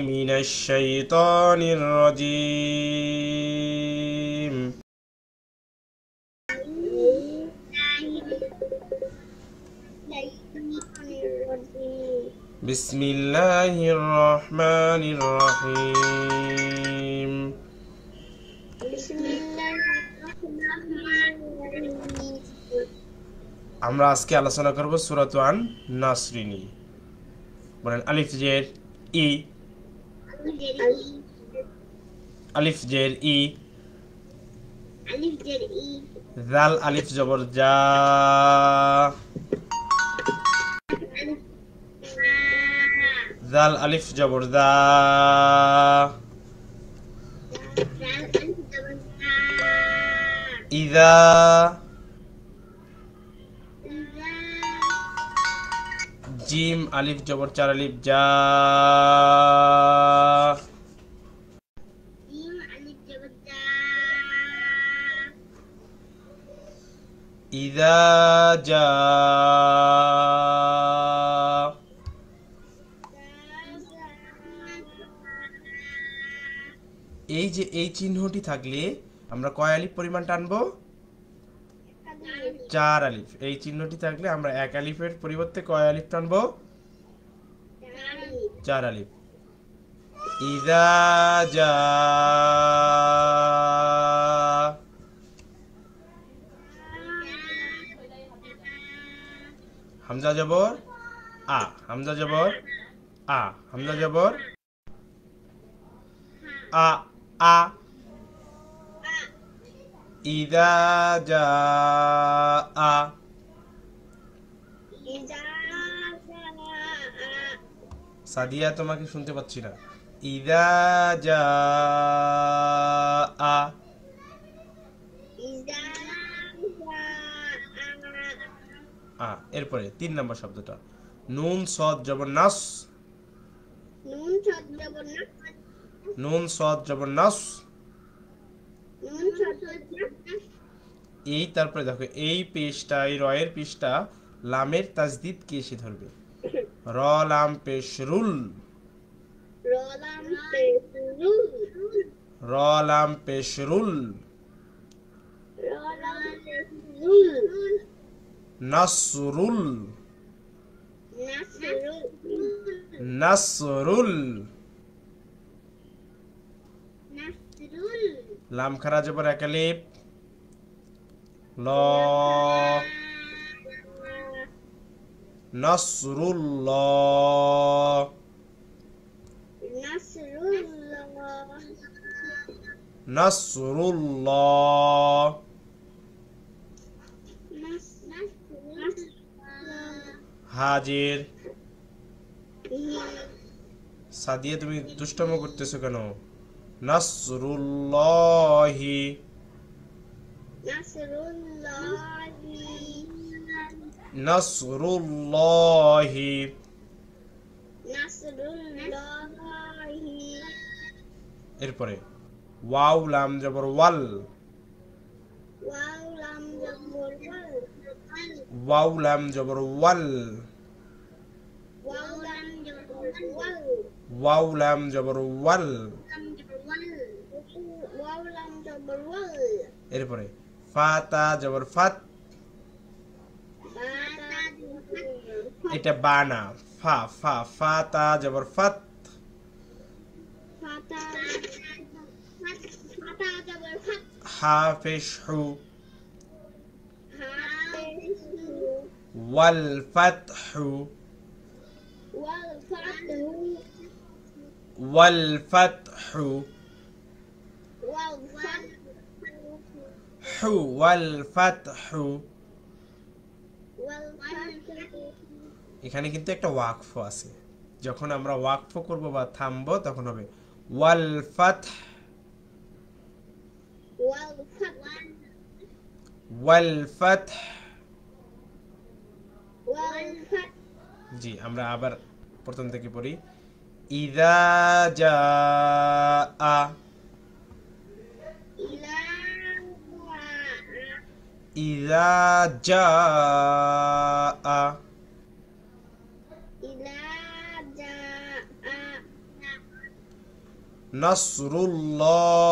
من الشيطان الرجيم بسم الله الرحمن الرحيم আমরা আজকে আলোচনা করব সূরাত আন নাসর নিয়ে। বলেন আলিফ জের ই, আলিফ জের ই, জাল আলিফ জবর জা, জাল আলিফ জবর দা, ইযা, জিম আলিফ জবর চার আলিফ জা, ইযা জা, এই যে এই চিহ্নটি থাকলে আমরা কয় আলিফ পরিমাণ টানবো? 4 আলিফ। এই চিহ্নটি থাকলে আমরা এক আলিফের পরিবর্তে কয় আলিফ টানবো? 4 আলিফ। ইযা জা, হামজা জবর আ, হামজা জবর আ, হামজা জবর আ, আ, ইযা জা আ, সাদিয়া তোমাকে শুনতে পাচ্ছি না। ইযা জা আ, এরপরে 3 নম্বর শব্দটা নুন সদ জবর নাস, নুন সদ জবর নাস, এই তারপরে দেখো এই পেশটা, এই রয়ের পেশটা লামের তাজদিদ কে এসে ধরবে? র লাম পেশ রুল, র লাম পেশ রুল, নাসরুল, নাসরুল, লাম খারা জবর এক আলিফ, ল, নাসরুল্লাহ, নাসরুল্লাহ, হাজির। সাদিয়া তুমি দুষ্টম করতেছো কেন? নাসরুল্লাহি, নাসরুল্লাহি, এরপরে ওয়াও লাম জবর ওয়াল, ওয়াও লাম জবর ওয়াল, ওয়াও লাম জবর ওয়াল, এরপরে ফাতা জবর ফাত, এটা বানা ফা, ফা, ফাতা জবর ফাত, হাফিশ হু, ওয়াল ফাতহু, ওয়াল ফাতহু, হু ওয়াল ফাতহু। এখানে কিন্তু একটা ওয়াকফ আছে, যখন আমরা ওয়াকফ করব বা থামবো তখন হবে ওয়াল ফাতহ, ওয়াল ফাতহ। জি আমরা আবার প্রথম থেকে পড়ি। ইযা জাআ, ইযা জাআ, নাসরুল্লাহি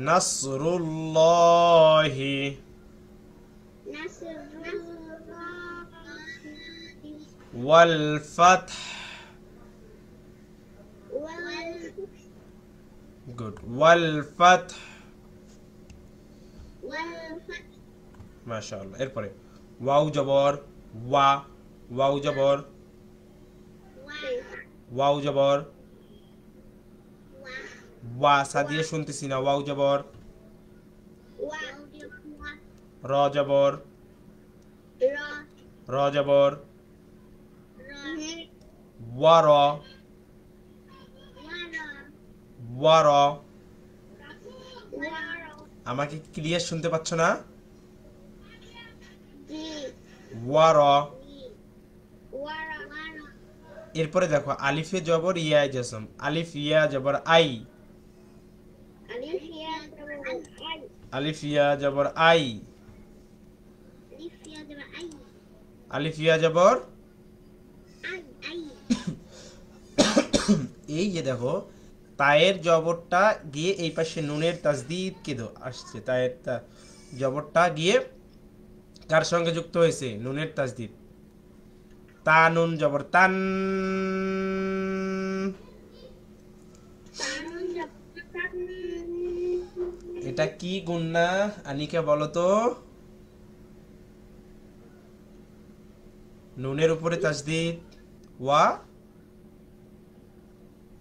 নাসরুল্লাহি ওয়াল ফাতহ গুড ওয়াল ফাতহ মাশাআল্লাহ এরপরে ওয়াও জবর ওয়া ওয়াও জবর ওয়াও জবর ওয়া সাদিয়ে শুনতেছি না ওয়াও জবর র জবর র জবর ওয়ার ওয়ার আমাকে ক্লিয়ার শুনতে পাচ্ছ না ওয়ার এরপরে দেখো আলিফে জবর ইয়া জসম আলিফ ইয়া জবর আই আলিফ ইয়া জবর আই আলিফ ইয়া জবর এই যে দেখো তায়ের জবরটা গিয়ে এই পাশে নুনের তাসদীদ কে দো আসছে তায়ের জবরটা গিয়ে কার সঙ্গে যুক্ত হয়েছে নুনের তাসদীদ তা নুন জবর তান এটা কি গুন্না আনিকা বলো তো নুনের উপরে তাসদীদ ওয়া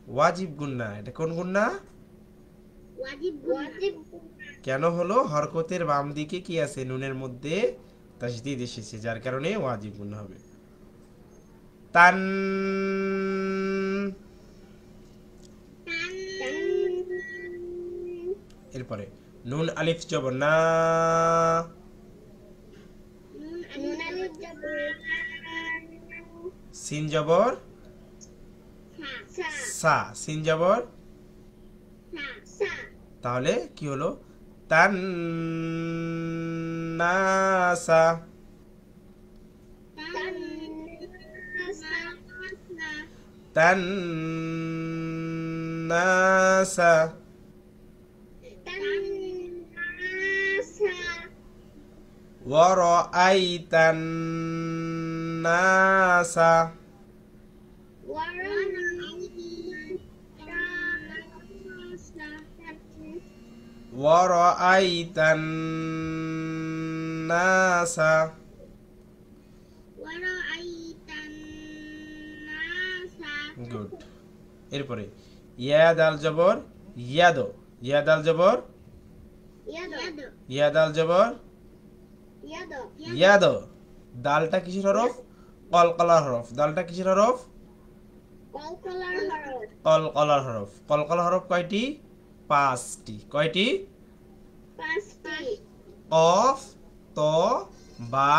ওয়াজিব গুন্না এটা কোন গুন্না কেন হলো হরকতের বাম দিকে কি আছে নুনের মধ্যে তাসদীদ এসেছে যার কারণে ওয়াজিব গুন্না হবে তান এরপরে নুন আলিফ জবর না সিন জবর সা সিন জবর তাহলে কি হলো তান নাসা তান নাসা ورأيت الناس ورأيت الناس গুড এরপরে ইয়া দাল জবর ইয়াদ ইয়া দাল জবর ইয়া দাল জবর ইয়াদ দালটা কিসের হরফ কলকলার হরফ দালটা কিসের হরফ কলকলার হরফ কলকলার হরফ কয়টি পাঁচটি কয়টি কফ ত বা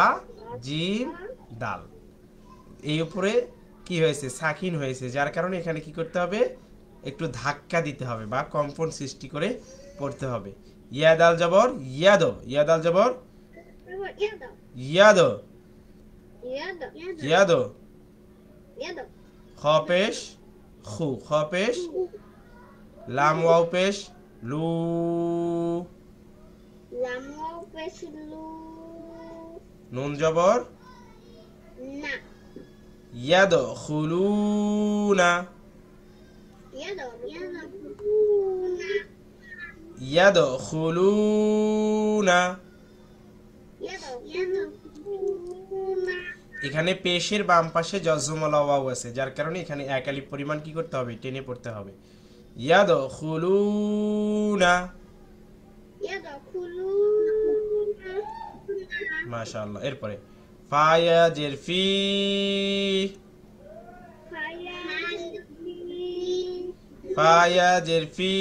জিম দাল এই উপরে কি হয়েছে সাকিন হয়েছে যার কারণে এখানে কি করতে হবে একটু ধাক্কা দিতে হবে বা কম্পন সৃষ্টি করে পড়তে হবে ইয়া দাল জবর ইয়াদ ইয়া দাল জবর ইয়াদ ইয়াদ খ পেশ খু খ পেশ লাম ওয়াও পেশ লু নুন জবর ইয়াদ খুলুনা ইয়াদ খুলুনা এখানে পেশের বাম পাশে জজমলা ওয়াও আছে যার কারণে এখানে এক আলিফ পরিমাণ কি করতে হবে টেনে পড়তে হবে ইয়াদ খুলুনা মাশাআল্লাহ এরপরে ফায়া জেরফি ফায়া জেরফি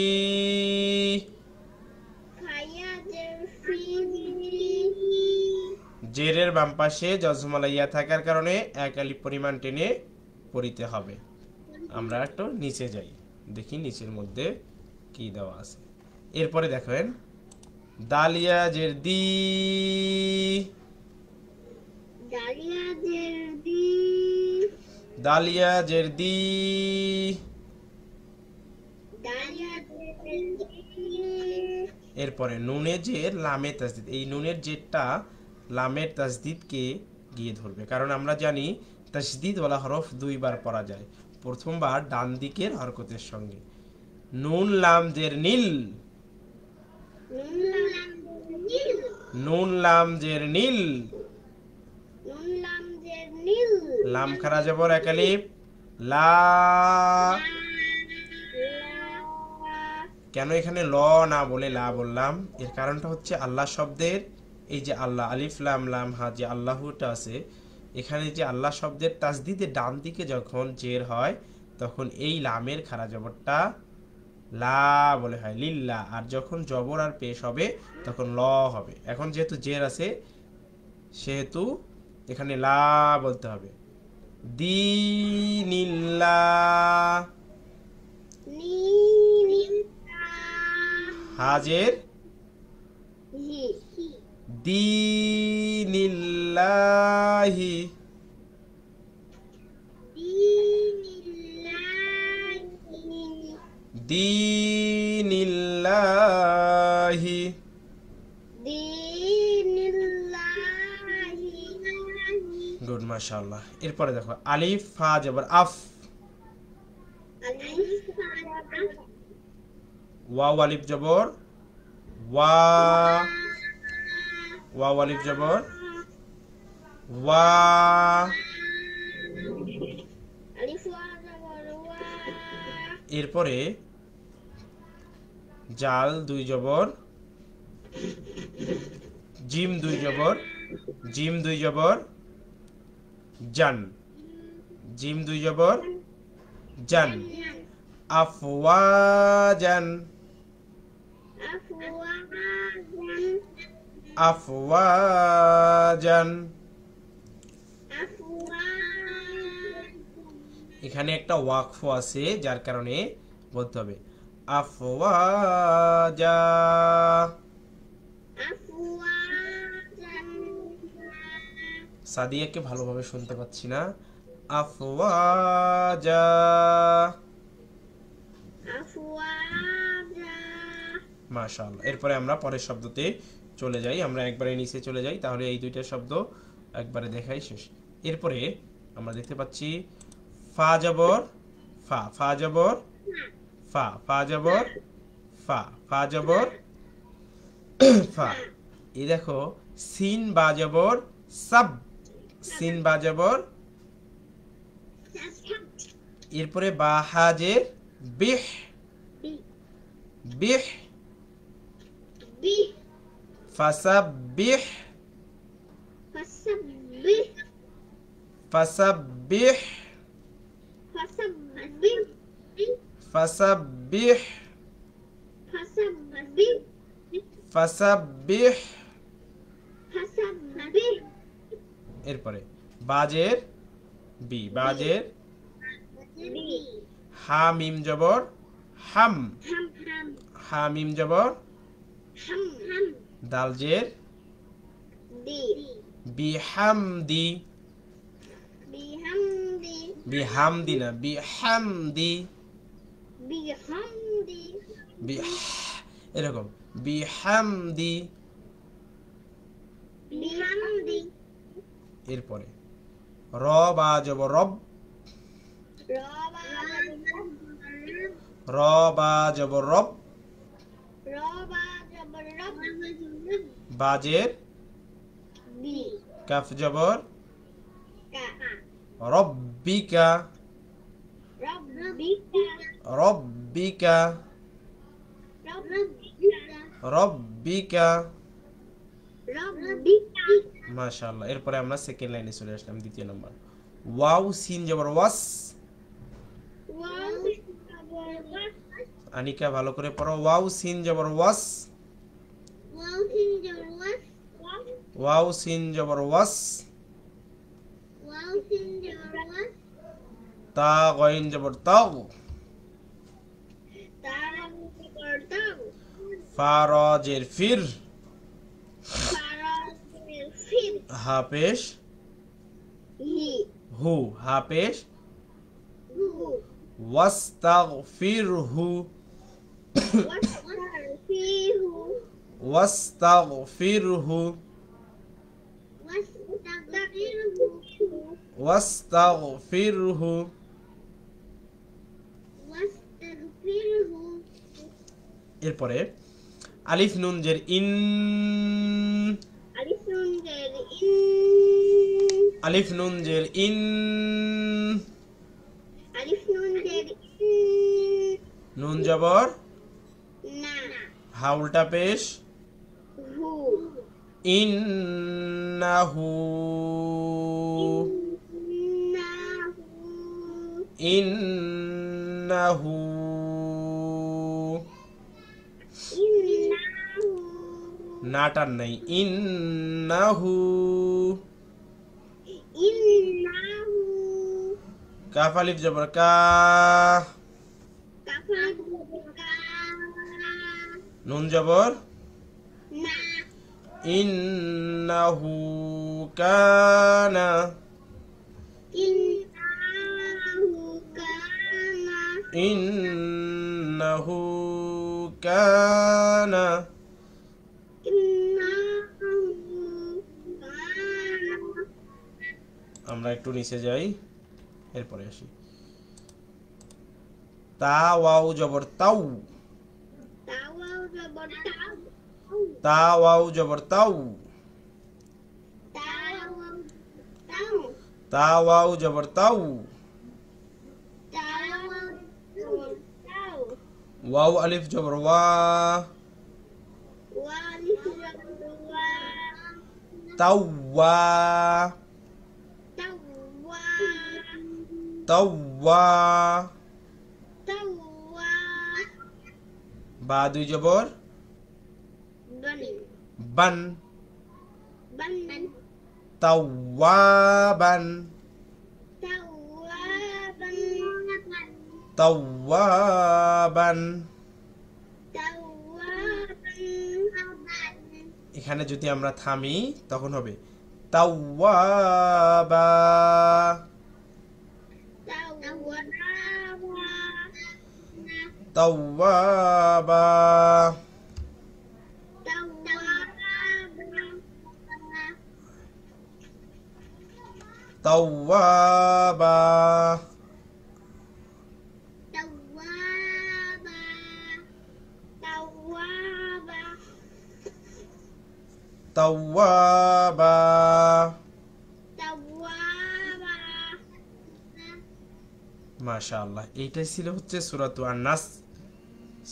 জেরের বাম পাশে জজমলা ইয়া থাকার কারণে এক আলিফ পরিমাণ টেনে পড়িতে হবে আমরা একটু নিচে যাই দেখি নিচের মধ্যে কি দেওয়া আছে এরপরে দেখেন দালিয়া জের দি দালিয়া জের দি, এরপরে নুনের জের লামের তাসদিদ, এই নুনের জেরটা লামের তাসদিদকে গিয়ে ধরবে, কারণ আমরা জানি তাসদিদ ওয়ালা হরফ দুইবার পড়া যায়, প্রথমবার ডান দিকের হরকতের সঙ্গে। নুন লাম জের নীল, নুন লাম জের নীল, লাম খারা জবর এক আলিফ, লা। কেন এখানে ল না বলে লা বললাম? এর কারণটা হচ্ছে আল্লাহ শব্দের এই যে আল্লাহ আলিফ লাম লাম হা যে আল্লাহটা আছে, এখানে যে আল্লাহ শব্দের তাসদিদে ডান দিকে যখন জের হয় তখন এই লামের খারা জবরটা লা বলে হয়, লিল্লা। আর যখন জবর আর পেশ হবে তখন ল হবে। এখন যেহেতু জের আছে সেহেতু এখানে লা বলতে হবে। দীনিল্লাহ, হাজের দীনিল্লাহি, দীনিল্লাহি, গুড মাশাআল্লাহ। এরপরে দেখো আলিফ ফা জবর আফ, ওয়াও আলিফ জবর ওয়া, ওয়াও আলিফ জবর ওয়া, এরপরে জাল দুই জবর, জিম দুই জবর, জিম দুই জবর জান, জিম দুই জবর জান, আফওয়াজান, আফওয়াজান। এখানে একটা ওয়াকফ আছে যার কারণে বলতে হবে আফওয়াজা, সাদিয়াকে ভালোভাবে শুনতে পাচ্ছি না, আফওয়াজা, মাশাআল্লাহ। এরপরে আমরা পরের শব্দতে চলে যাই, আমরা একবারে নিচে চলে যাই, তাহলে এই দুইটা শব্দ একবারে দেখাই শেষ। এরপরে আমরা দেখতে পাচ্ছি ফা জবর ফা, ফা জবর ফা, ফা জবর ফা, ফা জবর ফা। এই দেখো সিন বা জবর সাব, সিন বা জবর, এরপরে বা হাজের বিহ, বিহ, ফাসাব্বিহ, ফাসাব্বিহ, ফাসাব্বিহ, ফাসাব্বিহ। এরপরে বাজের বি, বাজের হা মিম জবর হাম, হা মিম জবর দাল জের বিহামদি, বিহামদি না বিহামদি, এরকম বিহামদি। এরপরে র বা জবর রব, র বা জবর রব, বাজের কাফ জবর রব্বিকা, রব্বিকা, রব্বিকা, মাশাআল্লাহ। এরপরে আমরা সেকেন্ড লাইনে চলে আসলাম, দ্বিতীয় নম্বর। ওয়াও সিন জবর ওয়াস, আনিকা ভালো করে পড়ো, ওয়াও সিন জবর ওয়াস, ওয়াও সিন জবর ওয়াস, তা গইন জবর তাও, ফা র জের ফির, হা পেশ হু, হা পেশ ওয়াস্তাগফিরহু واستغفره ওয়াস্তাগফিরহু واستغفره ওয়াস্তাগফিরহু واستغفره এরপরে আলিফ নুন জের ইন ألف زر আলিফ নুন জের ইন ألف زر নুন জবর نا হা উল্টা পেশ هو ইন্নাহু إنه ইন্নাহু إنه নাটার নাই ইন্নাহু إنه কাফ আলিফ জবর কা كفرك নুন জবর نا ইন্নাহু কানা إنه كان ইন্নাহু কানা إنه كان আমরা একটু নিচে যাই এরপরে আসি তা ওয়াও জবর তাও تاو زبر تاو তা ওয়াও জবর তাও تاو تاو তা ওয়াও জবর তাও تاو تاو ওয়াও আলিফ জবর ওয়া والف زبر وا তাওয়া توا তাওয়া توا বা দুই জবর بن বান بن তাওয়াবান توابا তাওয়াবান توابا এখানে যদি আমরা থামি তখন হবে তাওয়াবা তাওয়াবা তাওয়াবা তাওয়াবা মাশাআল্লাহ এইটাই ছিল হচ্ছে সূরাতু আন-নাস।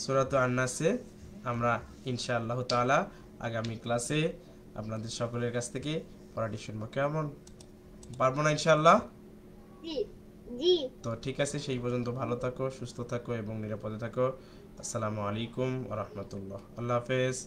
সূরাতু আন-নাসে আমরা ইনশাআল্লাহ তাআলা আগামী ক্লাসে আপনাদের সকলের কাছ থেকে পড়াটি শুনবো। কেমন পারবো না ইনশাআল্লাহ? তো ঠিক আছে, সেই পর্যন্ত ভালো থাকো, সুস্থ থাকো এবং নিরাপদে থাকো। আসসালামু আলাইকুম ওয়া রাহমাতুল্লাহ। আল্লাহ হাফেজ।